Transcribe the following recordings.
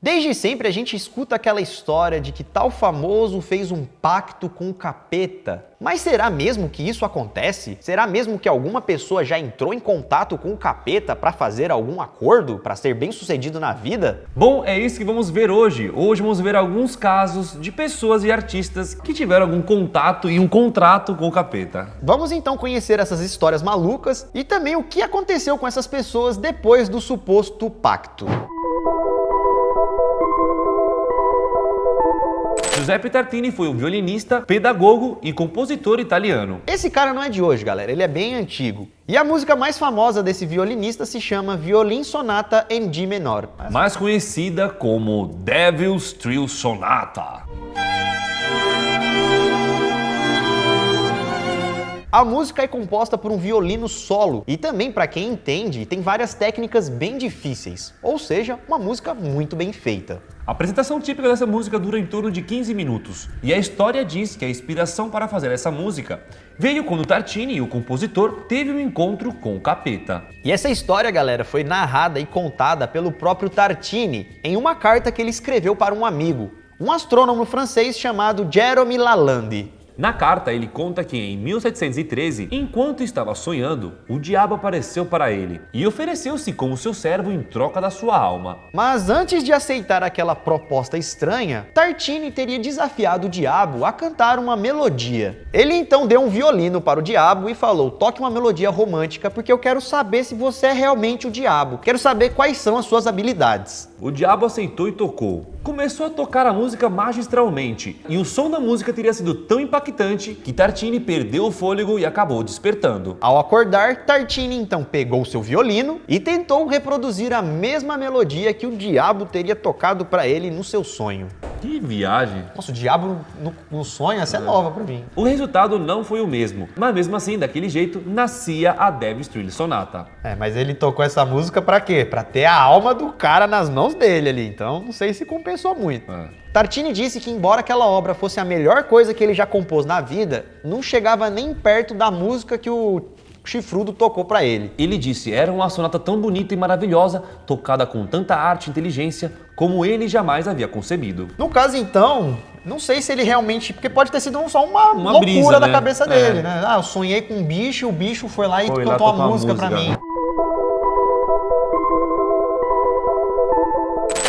Desde sempre a gente escuta aquela história de que tal famoso fez um pacto com o capeta. Mas será mesmo que isso acontece? Será mesmo que alguma pessoa já entrou em contato com o capeta para fazer algum acordo, para ser bem-sucedido na vida? Bom, é isso que vamos ver hoje. Hoje vamos ver alguns casos de pessoas e artistas que tiveram algum contato e um contrato com o capeta. Vamos então conhecer essas histórias malucas e também o que aconteceu com essas pessoas depois do suposto pacto. Giuseppe Tartini foi um violinista, pedagogo e compositor italiano. Esse cara não é de hoje, galera, ele é bem antigo. E a música mais famosa desse violinista se chama Violin Sonata em Dó menor, mais conhecida como Devil's Thrill Sonata. A música é composta por um violino solo e também, para quem entende, tem várias técnicas bem difíceis, ou seja, uma música muito bem feita. A apresentação típica dessa música dura em torno de 15 minutos, e a história diz que a inspiração para fazer essa música veio quando Tartini, o compositor, teve um encontro com o capeta. E essa história, galera, foi narrada e contada pelo próprio Tartini em uma carta que ele escreveu para um amigo, um astrônomo francês chamado Jérôme Lalande. Na carta, ele conta que em 1713, enquanto estava sonhando, o diabo apareceu para ele e ofereceu-se como seu servo em troca da sua alma. Mas antes de aceitar aquela proposta estranha, Tartini teria desafiado o diabo a cantar uma melodia. Ele então deu um violino para o diabo e falou: toque uma melodia romântica porque eu quero saber se você é realmente o diabo. Quero saber quais são as suas habilidades. O diabo aceitou e tocou. Começou a tocar a música magistralmente, e o som da música teria sido tão impactante que Tartini perdeu o fôlego e acabou despertando. Ao acordar, Tartini então pegou seu violino e tentou reproduzir a mesma melodia que o diabo teria tocado para ele no seu sonho. Que viagem! Nossa, o diabo no sonho, essa é nova pra mim. O resultado não foi o mesmo, mas mesmo assim, daquele jeito, nascia a Devil's Thrill Sonata. Mas ele tocou essa música pra quê? Pra ter a alma do cara nas mãos dele ali, então não sei se compensou muito. Tartini disse que embora aquela obra fosse a melhor coisa que ele já compôs na vida, não chegava nem perto da música que o Chifrudo tocou pra ele. Ele disse, era uma sonata tão bonita e maravilhosa, tocada com tanta arte e inteligência, como ele jamais havia concebido. No caso, então, não sei se ele realmente... Porque pode ter sido só uma loucura brisa, da né? cabeça dele, né? Ah, eu sonhei com um bicho, o bicho foi lá e cantou a música pra mim.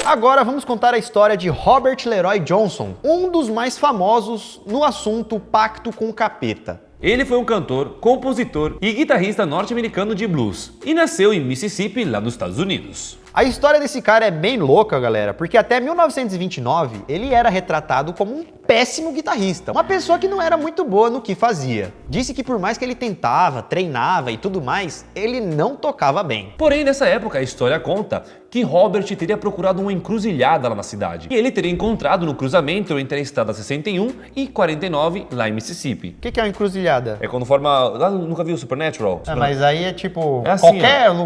Agora vamos contar a história de Robert Leroy Johnson, um dos mais famosos no assunto pacto com o capeta. Ele foi um cantor, compositor e guitarrista norte-americano de blues e nasceu em Mississippi, lá nos Estados Unidos. A história desse cara é bem louca, galera, porque até 1929 ele era retratado como um péssimo guitarrista, uma pessoa que não era muito boa no que fazia. Disse que por mais que ele tentava, treinava e tudo mais, ele não tocava bem. Porém, nessa época, a história conta que Robert teria procurado uma encruzilhada lá na cidade. E ele teria encontrado no cruzamento entre a estrada 61 e 49, lá em Mississippi. O que é uma encruzilhada? É quando forma... Lá nunca viu Supernatural? Mas aí é tipo... É assim,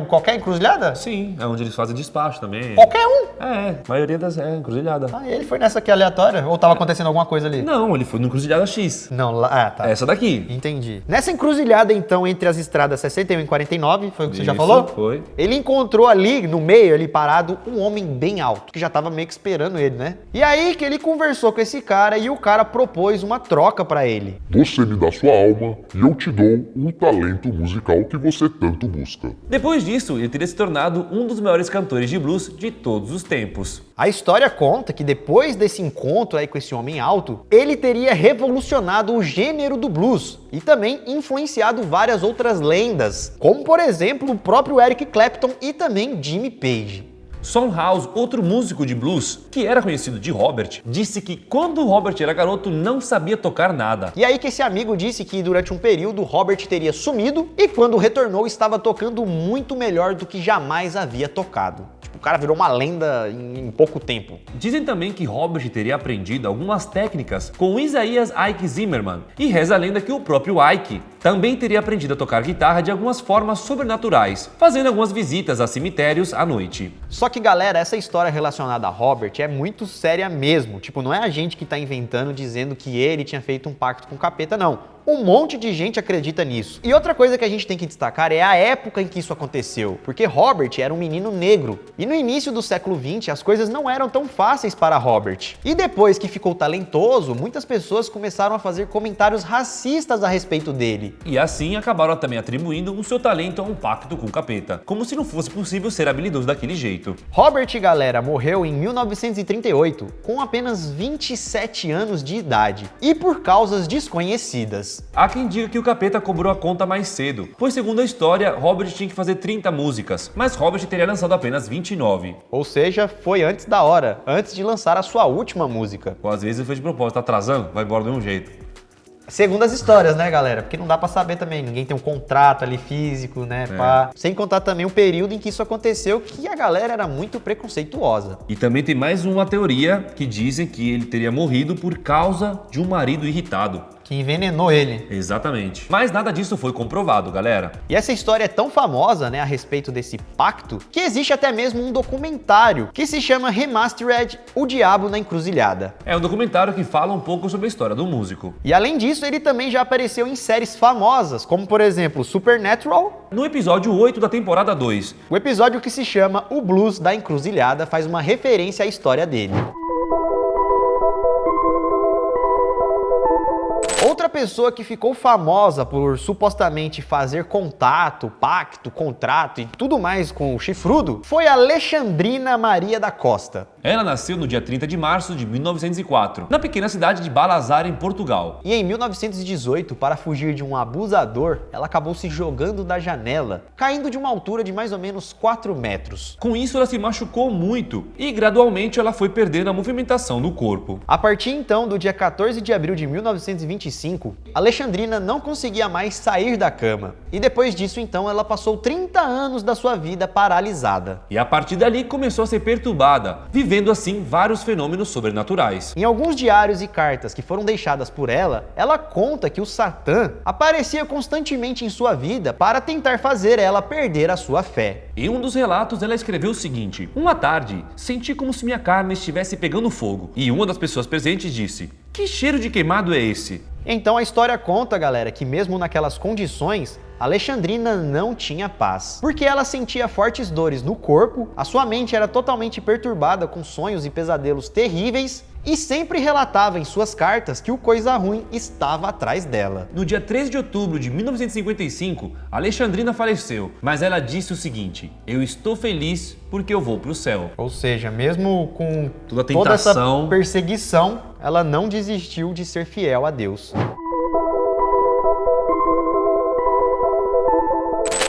qualquer encruzilhada? Sim, é onde eles fazem despacho também. Qualquer um? A maioria das é encruzilhada. Ah, ele foi nessa aqui aleatória? Ou tava acontecendo alguma coisa ali? Não, ele foi no encruzilhada X. Não, lá... tá. Essa daqui. Entendi. Nessa encruzilhada, então, entre as estradas 61 e 49, foi o que você já falou? Foi. Ele encontrou ali, no meio, ali parado, um homem bem alto, que já tava meio que esperando ele, né? E aí que ele conversou com esse cara e o cara propôs uma troca pra ele. Você me dá sua alma e eu te dou o talento musical que você tanto busca. Depois disso, ele teria se tornado um dos maiores cantores de blues de todos os tempos. A história conta que depois desse encontro aí com esse homem alto, ele teria revolucionado o gênero do blues e também influenciado várias outras lendas, como por exemplo o próprio Eric Clapton e também Jimmy Page. Son House, outro músico de blues, que era conhecido de Robert, disse que quando Robert era garoto não sabia tocar nada. E aí que esse amigo disse que durante um período Robert teria sumido e quando retornou estava tocando muito melhor do que jamais havia tocado. O cara virou uma lenda em pouco tempo. Dizem também que Robert teria aprendido algumas técnicas com Isaiah Ike Zimmerman. E reza a lenda que o próprio Ike também teria aprendido a tocar guitarra de algumas formas sobrenaturais, fazendo algumas visitas a cemitérios à noite. Só que, galera, essa história relacionada a Robert é muito séria mesmo. Tipo, não é a gente que tá inventando dizendo que ele tinha feito um pacto com o capeta, não. Um monte de gente acredita nisso. E outra coisa que a gente tem que destacar é a época em que isso aconteceu, porque Robert era um menino negro. E no início do século XX, as coisas não eram tão fáceis para Robert. E depois que ficou talentoso, muitas pessoas começaram a fazer comentários racistas a respeito dele. E assim acabaram também atribuindo o seu talento a um pacto com o capeta, como se não fosse possível ser habilidoso daquele jeito. Robert, galera, morreu em 1938, com apenas 27 anos de idade, e por causas desconhecidas. Há quem diga que o capeta cobrou a conta mais cedo, pois segundo a história, Robert tinha que fazer 30 músicas, mas Robert teria lançado apenas 29. Ou seja, foi antes da hora, antes de lançar a sua última música. Ou às vezes foi de propósito, tá atrasando? Vai embora de um jeito. Segundo as histórias, né, galera? Porque não dá pra saber também, ninguém tem um contrato ali físico, né, pá. Sem contar também o período em que isso aconteceu, que a galera era muito preconceituosa. E também tem mais uma teoria que dizem que ele teria morrido por causa de um marido irritado. Que envenenou ele. Exatamente. Mas nada disso foi comprovado, galera. E essa história é tão famosa, né, a respeito desse pacto, que existe até mesmo um documentário que se chama Remastered: O Diabo na Encruzilhada. É um documentário que fala um pouco sobre a história do músico. E além disso, ele também já apareceu em séries famosas, como por exemplo Supernatural. No episódio 8 da temporada 2. O episódio que se chama O Blues da Encruzilhada faz uma referência à história dele. Outra pessoa que ficou famosa por supostamente fazer contato, pacto, contrato e tudo mais com o chifrudo foi Alexandrina Maria da Costa. Ela nasceu no dia 30 de março de 1904, na pequena cidade de Balazar, em Portugal. E em 1918, para fugir de um abusador, ela acabou se jogando da janela, caindo de uma altura de mais ou menos 4 metros. Com isso, ela se machucou muito e gradualmente ela foi perdendo a movimentação do corpo. A partir então do dia 14 de abril de 1925, Alexandrina não conseguia mais sair da cama. E depois disso então ela passou 30 anos da sua vida paralisada. E a partir dali começou a ser perturbada, vivendo assim vários fenômenos sobrenaturais. Em alguns diários e cartas que foram deixadas por ela conta que o Satã aparecia constantemente em sua vida para tentar fazer ela perder a sua fé. Em um dos relatos ela escreveu o seguinte: uma tarde, senti como se minha carne estivesse pegando fogo, e uma das pessoas presentes disse: que cheiro de queimado é esse? Então a história conta, galera, que mesmo naquelas condições, Alexandrina não tinha paz, porque ela sentia fortes dores no corpo, a sua mente era totalmente perturbada com sonhos e pesadelos terríveis e sempre relatava em suas cartas que o coisa ruim estava atrás dela. No dia 13 de outubro de 1955, Alexandrina faleceu, mas ela disse o seguinte: eu estou feliz porque eu vou para o céu. Ou seja, mesmo com toda essa tentação, perseguição, ela não desistiu de ser fiel a Deus.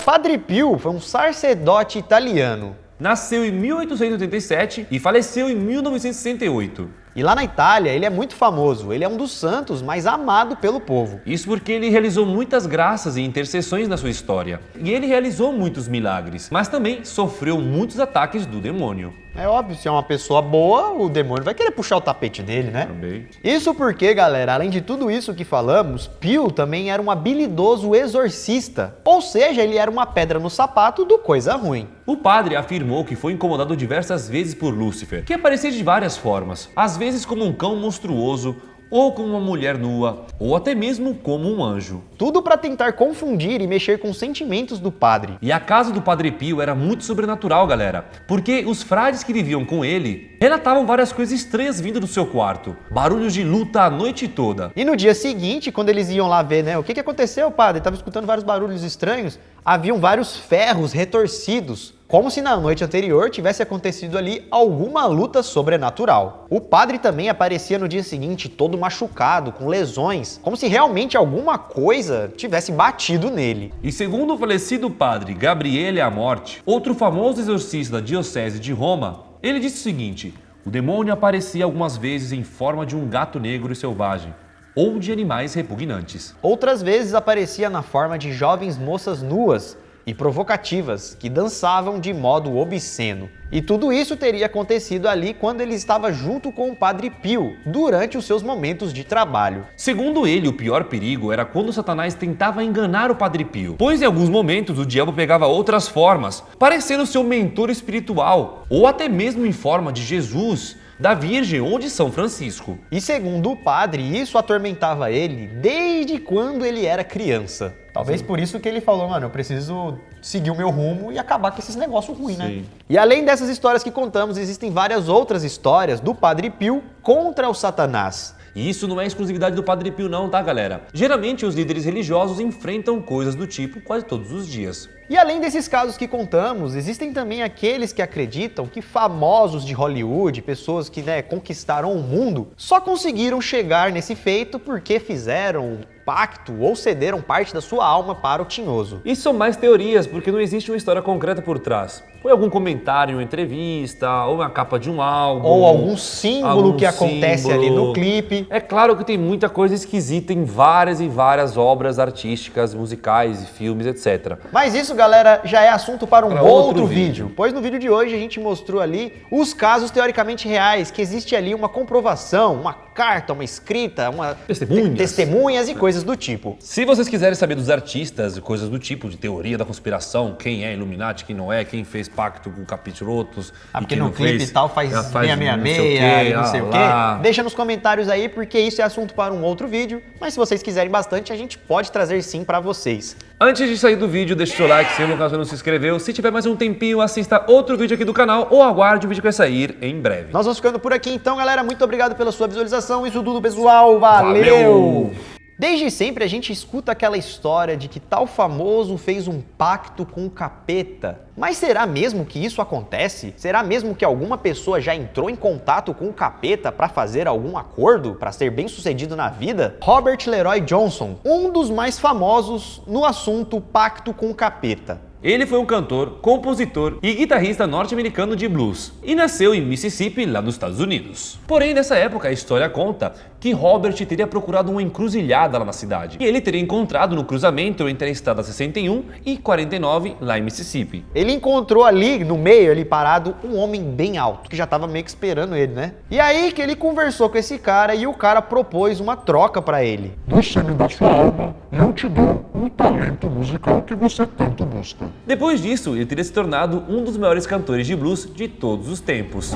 Padre Pio foi um sacerdote italiano. Nasceu em 1887 e faleceu em 1968. E lá na Itália, ele é muito famoso, ele é um dos santos mais amado pelo povo. Isso porque ele realizou muitas graças e intercessões na sua história. E ele realizou muitos milagres, mas também sofreu muitos ataques do demônio. É óbvio, se é uma pessoa boa, o demônio vai querer puxar o tapete dele, né? Também. Isso porque, galera, além de tudo isso que falamos, Pio também era um habilidoso exorcista. Ou seja, ele era uma pedra no sapato do coisa ruim. O padre afirmou que foi incomodado diversas vezes por Lúcifer, que aparecia de várias formas, às vezes como um cão monstruoso, ou como uma mulher nua, ou até mesmo como um anjo. Tudo para tentar confundir e mexer com os sentimentos do padre. E a casa do Padre Pio era muito sobrenatural, galera, porque os frades que viviam com ele relatavam várias coisas estranhas vindo do seu quarto, barulhos de luta a noite toda. E no dia seguinte, quando eles iam lá ver, né, o que aconteceu, padre? Ele estava escutando vários barulhos estranhos, haviam vários ferros retorcidos, como se na noite anterior tivesse acontecido ali alguma luta sobrenatural. O padre também aparecia no dia seguinte todo machucado, com lesões, como se realmente alguma coisa tivesse batido nele. E segundo o falecido padre Gabriele Amorte, outro famoso exorcista da diocese de Roma, ele disse o seguinte: o demônio aparecia algumas vezes em forma de um gato negro e selvagem, ou de animais repugnantes. Outras vezes aparecia na forma de jovens moças nuas e provocativas que dançavam de modo obsceno. E tudo isso teria acontecido ali quando ele estava junto com o Padre Pio, durante os seus momentos de trabalho. Segundo ele, o pior perigo era quando Satanás tentava enganar o Padre Pio, pois em alguns momentos o diabo pegava outras formas, parecendo seu mentor espiritual, ou até mesmo em forma de Jesus, da Virgem ou de São Francisco. E segundo o padre, isso atormentava ele desde quando ele era criança. Talvez por isso que ele falou, mano, eu preciso seguir o meu rumo e acabar com esses negócios ruins, né? E além dessas histórias que contamos, existem várias outras histórias do Padre Pio contra o Satanás. E isso não é exclusividade do Padre Pio não, tá, galera? Geralmente os líderes religiosos enfrentam coisas do tipo quase todos os dias. E além desses casos que contamos, existem também aqueles que acreditam que famosos de Hollywood, pessoas que conquistaram o mundo, só conseguiram chegar nesse feito porque fizeram um pacto ou cederam parte da sua alma para o tinhoso. Isso são mais teorias, porque não existe uma história concreta por trás. Foi algum comentário em uma entrevista, ou uma capa de um álbum. Ou algum símbolo que acontece ali no clipe. É claro que tem muita coisa esquisita em várias e várias obras artísticas, musicais e filmes, etc. Mas isso, galera, já é assunto para um outro outro vídeo. Pois no vídeo de hoje a gente mostrou ali os casos teoricamente reais, que existe ali uma comprovação, uma carta, uma escrita, testemunhas e coisas do tipo. Se vocês quiserem saber dos artistas e coisas do tipo, de teoria da conspiração, quem é Illuminati, quem não é, quem fez pacto com capirotos, porque quem no não clipe fez, e tal faz 666 e não sei o quê. Deixa nos comentários aí, porque isso é assunto para um outro vídeo. Mas se vocês quiserem bastante, a gente pode trazer sim para vocês. Antes de sair do vídeo, deixa o seu like, se no caso não se inscreveu. Se tiver mais um tempinho, assista outro vídeo aqui do canal ou aguarde o vídeo que vai sair em breve. Nós vamos ficando por aqui então, galera. Muito obrigado pela sua visualização. Isso tudo, pessoal. Valeu! Desde sempre a gente escuta aquela história de que tal famoso fez um pacto com o capeta. Mas será mesmo que isso acontece? Será mesmo que alguma pessoa já entrou em contato com o capeta para fazer algum acordo, para ser bem-sucedido na vida? Robert Leroy Johnson, um dos mais famosos no assunto pacto com o capeta. Ele foi um cantor, compositor e guitarrista norte-americano de blues e nasceu em Mississippi, lá nos Estados Unidos. Porém, nessa época, a história conta que Robert teria procurado uma encruzilhada lá na cidade e ele teria encontrado no cruzamento entre a estrada 61 e 49, lá em Mississippi. Ele encontrou ali, no meio, ali parado, um homem bem alto, que já tava meio que esperando ele, né? E aí que ele conversou com esse cara e o cara propôs uma troca pra ele. Você me dá sua alma e eu te dou o talento musical que você tanto busca. Depois disso, ele teria se tornado um dos maiores cantores de blues de todos os tempos.